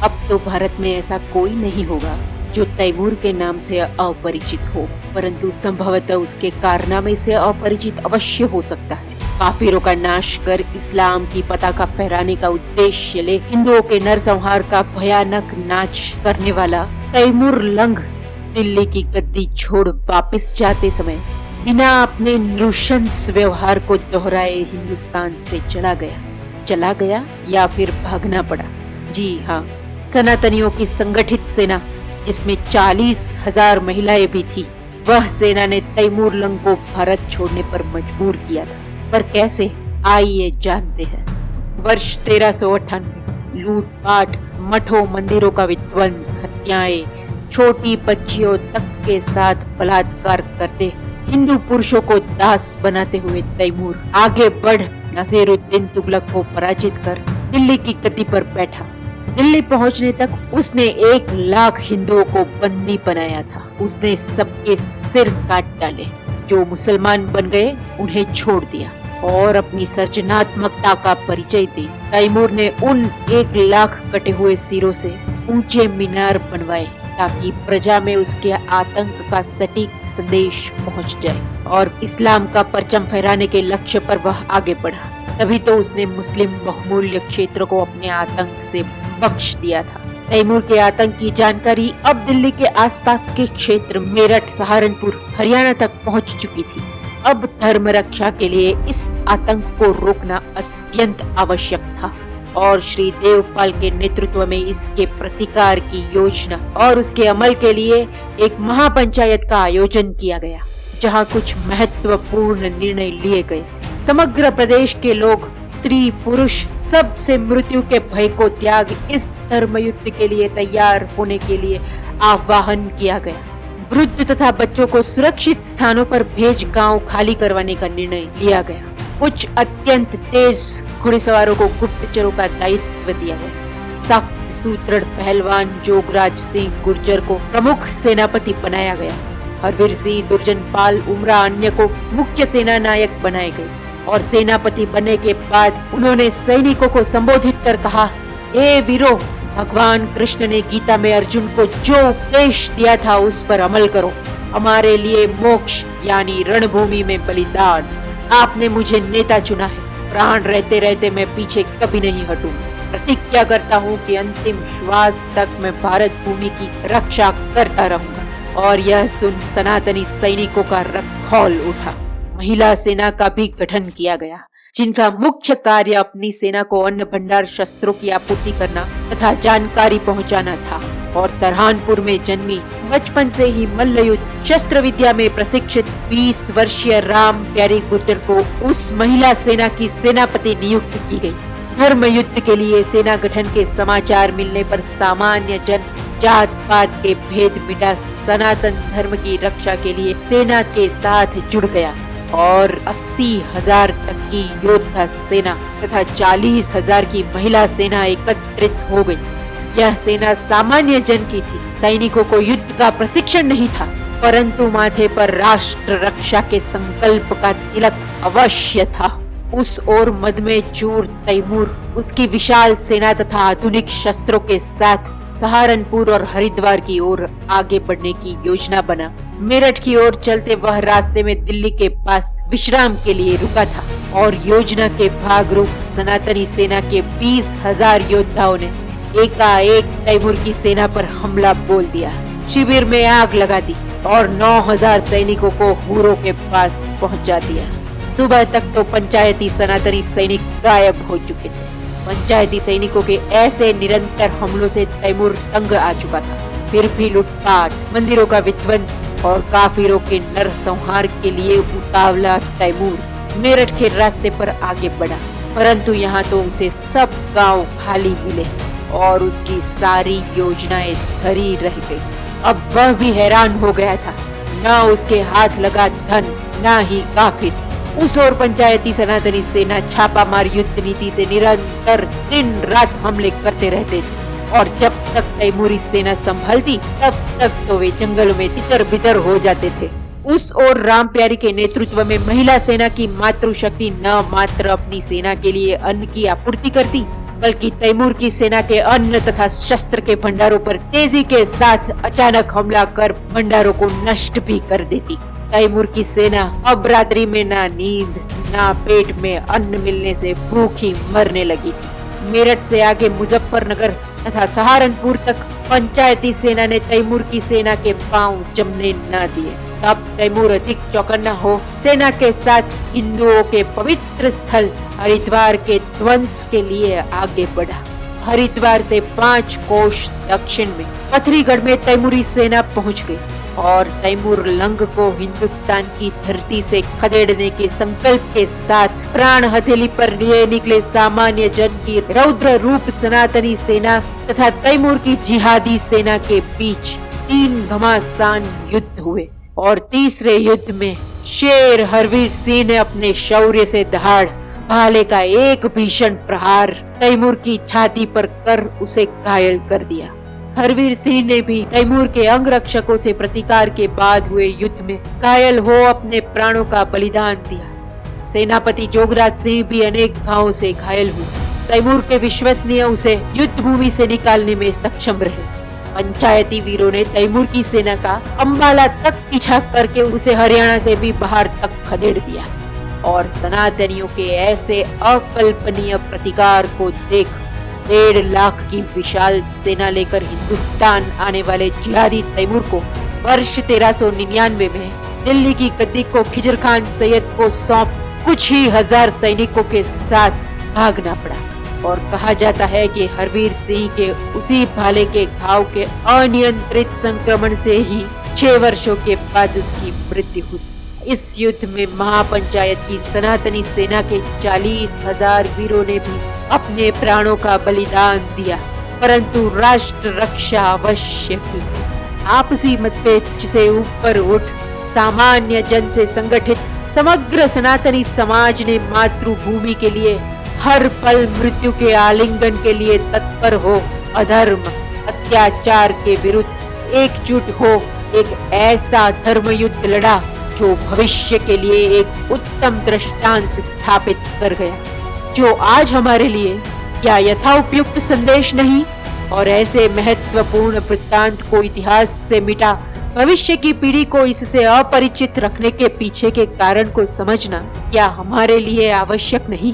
अब तो भारत में ऐसा कोई नहीं होगा जो तैमूर के नाम से अपरिचित हो, परंतु संभवतः उसके कारनामे से अपरिचित अवश्य हो सकता है। काफिरों का नाश कर इस्लाम की पताका फहराने का उद्देश्य ले हिंदुओं के नरसंहार का भयानक नाच करने वाला तैमूर लंग दिल्ली की गद्दी छोड़ वापस जाते समय बिना अपने नृशंस व्यवहार को दोहराए हिंदुस्तान से चला गया या फिर भागना पड़ा। जी हाँ, सनातनियों की संगठित सेना जिसमें 40,000 महिलाएं भी थी, वह सेना ने तैमूर लंग को भारत छोड़ने पर मजबूर किया था। पर कैसे, आइए जानते हैं। वर्ष 1398, लूटपाट, मठों मंदिरों का विध्वंस, हत्याएं, छोटी बच्चियों तक के साथ बलात्कार करते हिंदू पुरुषों को दास बनाते हुए तैमूर आगे बढ़ नसीरुद्दीन तुगलक को पराजित कर दिल्ली की गद्दी पर बैठा। दिल्ली पहुंचने तक उसने 1 लाख हिंदुओं को बंदी बनाया था। उसने सबके सिर काट डाले, जो मुसलमान बन गए उन्हें छोड़ दिया और अपनी सर्जनात्मकता का परिचय दी। तैमूर ने उन 1 लाख कटे हुए सिरों से ऊंचे मीनार बनवाए ताकि प्रजा में उसके आतंक का सटीक संदेश पहुंच जाए और इस्लाम का परचम फहराने के लक्ष्य पर वह आगे बढ़ा। तभी तो उसने मुस्लिम बहुमूल्य क्षेत्र को अपने आतंक से बख्श दिया था। तैमूर के आतंक की जानकारी अब दिल्ली के आसपास के क्षेत्र मेरठ, सहारनपुर, हरियाणा तक पहुंच चुकी थी। अब धर्म रक्षा के लिए इस आतंक को रोकना अत्यंत आवश्यक था और श्री देवपाल के नेतृत्व में इसके प्रतिकार की योजना और उसके अमल के लिए एक महापंचायत का आयोजन किया गया, जहां कुछ महत्वपूर्ण निर्णय लिए गए। समग्र प्रदेश के लोग, स्त्री पुरुष, सब से मृत्यु के भय को त्याग इस धर्म युद्ध के लिए तैयार होने के लिए आह्वान किया गया। वृद्ध तथा बच्चों को सुरक्षित स्थानों पर भेज गांव खाली करवाने का निर्णय लिया गया। कुछ अत्यंत तेज घुड़सवारों को गुप्तचरों का दायित्व दिया गया। सख्त सुदृढ़ पहलवान जोगराज सिंह गुर्जर को प्रमुख सेनापति बनाया गया। हरवीर सिंह, दुर्जनपाल, उमरा अन्य को मुख्य सेना नायक बनाए गए और सेनापति बनने के बाद उन्होंने सैनिकों को संबोधित कर कहा, हे वीरों, भगवान कृष्ण ने गीता में अर्जुन को जो उपदेश दिया था उस पर अमल करो। हमारे लिए मोक्ष यानी रणभूमि में बलिदान। आपने मुझे नेता चुना है। प्राण रहते रहते मैं पीछे कभी नहीं हटूंगा। प्रतिज्ञा करता हूँ कि अंतिम श्वास तक मैं भारत भूमि की रक्षा करता रहूंगा। और यह सुन सनातनी सैनिकों का रक्त खौल उठा। महिला सेना का भी गठन किया गया, जिनका मुख्य कार्य अपनी सेना को अन्न भंडार, शस्त्रों की आपूर्ति करना तथा जानकारी पहुंचाना था। और सरहानपुर में जन्मी, बचपन से ही मल्ल युद्ध शस्त्र विद्या में प्रशिक्षित 20 वर्षीय राम प्यारी गुर्जर को उस महिला सेना की सेनापति नियुक्त की गई। धर्म युद्ध के लिए सेना गठन के समाचार मिलने पर सामान्य जन जात पात के भेद मिटा सनातन धर्म की रक्षा के लिए सेना के साथ जुड़ गया और 80,000 तक की योद्धा सेना तथा 40,000 की महिला सेना एकत्रित हो गई। यह सेना सामान्य जन की थी। सैनिकों को युद्ध का प्रशिक्षण नहीं था, परंतु माथे पर राष्ट्र रक्षा के संकल्प का तिलक अवश्य था। उस ओर मद में चूर तैमूर उसकी विशाल सेना तथा आधुनिक शस्त्रों के साथ सहारनपुर और हरिद्वार की ओर आगे बढ़ने की योजना बना। मेरठ की ओर चलते वह रास्ते में दिल्ली के पास विश्राम के लिए रुका था और योजना के भाग रूप सनातनी सेना के 20,000 योद्धाओं ने एकाएक तैमूर की सेना पर हमला बोल दिया, शिविर में आग लगा दी और 9,000 सैनिकों को हुरों के पास पहुंचा दिया। सुबह तक तो पंचायती सनातनी सैनिक गायब हो चुके थे। पंचायती सैनिकों के ऐसे निरंतर हमलों से तैमूर तंग आ चुका था। फिर भी लूटपाट, मंदिरों का विध्वंस और काफिरों के नरसंहार के लिए उतावला तैमूर मेरठ के रास्ते पर आगे बढ़ा, परंतु यहाँ तो उसे सब गांव खाली मिले और उसकी सारी योजनाएं धरी रह गई। अब वह भी हैरान हो गया था। न उसके हाथ लगा धन, न ही काफिर। उस ओर पंचायती सनातनी सेना छापामार युद्ध नीति से निरंतर दिन रात हमले करते रहते थे और जब तक तैमूरी सेना संभलती तब तक तो वे जंगलों में तितर बितर हो जाते थे। उस ओर राम प्यारी के नेतृत्व में महिला सेना की मातृशक्ति न मात्र अपनी सेना के लिए अन्न की आपूर्ति करती बल्कि तैमूर की सेना के अन्न तथा शस्त्र के भंडारों पर तेजी के साथ अचानक हमला कर भंडारों को नष्ट भी कर देती। तैमूर की सेना अब रात्रि में ना नींद ना पेट में अन्न मिलने से भूखी मरने लगी थी। मेरठ से आगे मुजफ्फरनगर तथा सहारनपुर तक पंचायती सेना ने तैमूर की सेना के पांव जमने न दिए। तब तैमूर अधिक चौकन्ना हो सेना के साथ हिंदुओं के पवित्र स्थल हरिद्वार के ध्वंस के लिए आगे बढ़ा। हरिद्वार से 5 कोस दक्षिण में पथरीगढ़ में तैमूरी सेना पहुंच गई और तैमूर लंग को हिंदुस्तान की धरती से खदेड़ने के संकल्प के साथ प्राण हथेली पर लिए निकले सामान्य जन की रौद्र रूप सनातनी सेना तथा तैमूर की जिहादी सेना के बीच 3 घमासान युद्ध हुए और तीसरे युद्ध में शेर हरवीर सिंह ने अपने शौर्य से दहाड़ भाले का एक भीषण प्रहार तैमूर की छाती पर कर उसे घायल कर दिया। हरवीर सिंह ने भी तैमूर के अंगरक्षकों से प्रतिकार के बाद हुए युद्ध में घायल हो अपने प्राणों का बलिदान दिया। सेनापति जोगराज सिंह भी अनेक घावों से घायल हुए। तैमूर के विश्वसनीय उसे युद्ध भूमि से निकालने में सक्षम रहे। पंचायती वीरों ने तैमूर की सेना का अंबाला तक पीछा करके उसे हरियाणा से भी बाहर तक खदेड़ दिया और सनातनियों के ऐसे अकल्पनीय प्रतिकार को देख 1.5 लाख की विशाल सेना लेकर हिंदुस्तान आने वाले जिहादी तैमूर को वर्ष 1399 में दिल्ली की गद्दी को खिजर खान सैयद को सौंप कुछ ही हजार सैनिकों के साथ भागना पड़ा और कहा जाता है कि हरवीर सिंह के उसी भाले के घाव के अनियंत्रित संक्रमण से ही 6 वर्षों के बाद उसकी मृत्यु हुई। इस युद्ध में महापंचायत की सनातनी सेना के 40,000 वीरों ने भी अपने प्राणों का बलिदान दिया, परंतु राष्ट्र रक्षा अवश्य हुई। आपसी मतभेद से ऊपर उठ सामान्य जन से संगठित समग्र सनातनी समाज ने मातृभूमि के लिए हर पल मृत्यु के आलिंगन के लिए तत्पर हो अधर्म अत्याचार के विरुद्ध एकजुट हो एक ऐसा धर्म युद्ध लड़ा जो भविष्य के लिए एक उत्तम दृष्टांत स्थापित कर गया, जो आज हमारे लिए क्या यथाउपयुक्त संदेश नहीं। और ऐसे महत्वपूर्ण वृत्तांत को इतिहास से मिटा भविष्य की पीढ़ी को इससे अपरिचित रखने के पीछे के कारण को समझना क्या हमारे लिए आवश्यक नहीं।